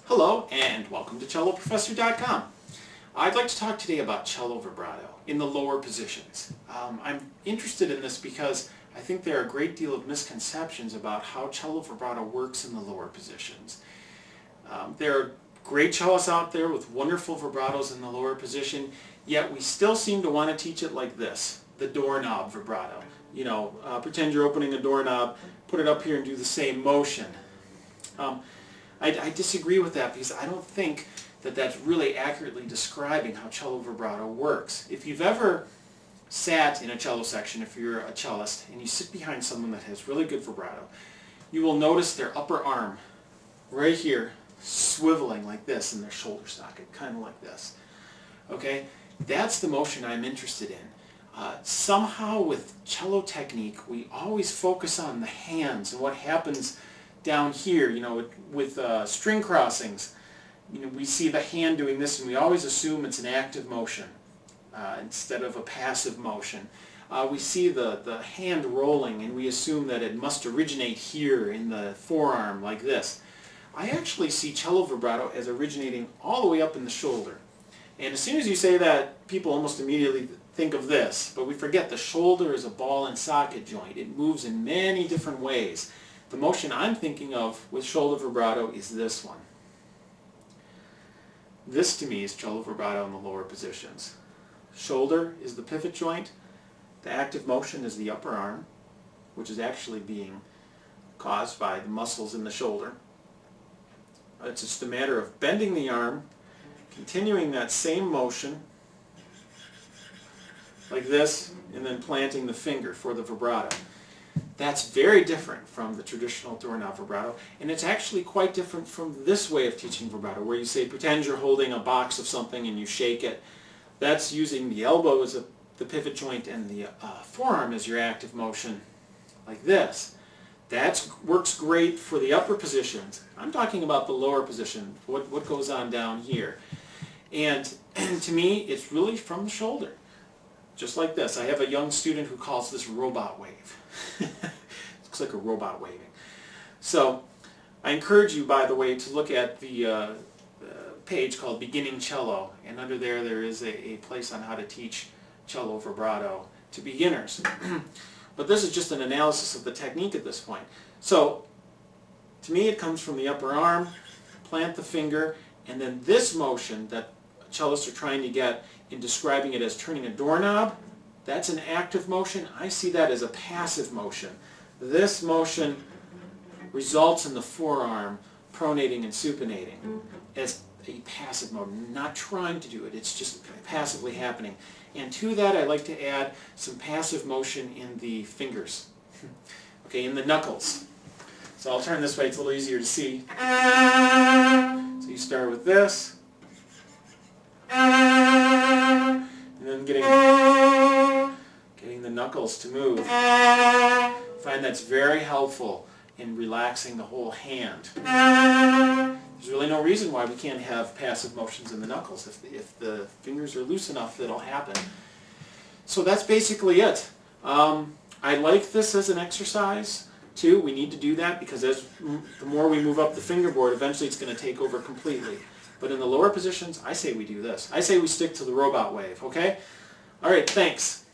Hello and welcome to CelloProfessor.com. I'd like to talk today about cello vibrato in the lower positions. I'm interested in this because I think there are a great deal of misconceptions about how cello vibrato works in the lower positions. There are great cellists out there with wonderful vibratos in the lower position, yet we still seem to want to teach it like this, the doorknob vibrato. You know, pretend you're opening a doorknob, put it up here and do the same motion. I disagree with that because I don't think that that's really accurately describing how cello vibrato works. If you've ever sat in a cello section, if you're a cellist, and you sit behind someone that has really good vibrato, you will notice their upper arm right here swiveling like this in their shoulder socket, kind of like this. Okay? That's the motion I'm interested in. Somehow with cello technique, we always focus on the hands and what happens down here, you know, with string crossings. You know, we see the hand doing this and we always assume it's an active motion instead of a passive motion. We see the hand rolling and we assume that it must originate here in the forearm like this. I actually see cello vibrato as originating all the way up in the shoulder. And as soon as you say that, people almost immediately think of this, but we forget the shoulder is a ball and socket joint. It moves in many different ways. The motion I'm thinking of with shoulder vibrato is this one. This to me is cello vibrato in the lower positions. Shoulder is the pivot joint. The active motion is the upper arm, which is actually being caused by the muscles in the shoulder. It's just a matter of bending the arm, continuing that same motion like this, and then planting the finger for the vibrato. That's very different from the traditional doorknob vibrato, and it's actually quite different from this way of teaching vibrato, where you say, pretend you're holding a box of something and you shake it. That's using the elbow as the pivot joint and the forearm as your active motion, like this. That works great for the upper positions. I'm talking about the lower position, what goes on down here. And to me, it's really from the shoulder. Just like this. I have a young student who calls this robot wave. Looks like a robot waving. So I encourage you, by the way, to look at the page called Beginning Cello, and under there is a place on how to teach cello vibrato to beginners. But this is just an analysis of the technique at this point. So to me it comes from the upper arm, plant the finger, and then this motion that cellists are trying to get in describing it as turning a doorknob, that's an active motion. I see that as a passive motion. This motion results in the forearm pronating and supinating as a passive mode, not trying to do it, it's just passively happening. And to that I like to add some passive motion in the fingers, okay, in the knuckles. So I'll turn this way, it's a little easier to see. So you start with this, and then getting the knuckles to move. I find that's very helpful in relaxing the whole hand. There's really no reason why we can't have passive motions in the knuckles. If the fingers are loose enough, it'll happen. So that's basically it. I like this as an exercise too. We need to do that because the more we move up the fingerboard, eventually it's going to take over completely. But in the lower positions, I say we do this. I say we stick to the robot wave, okay? All right, thanks.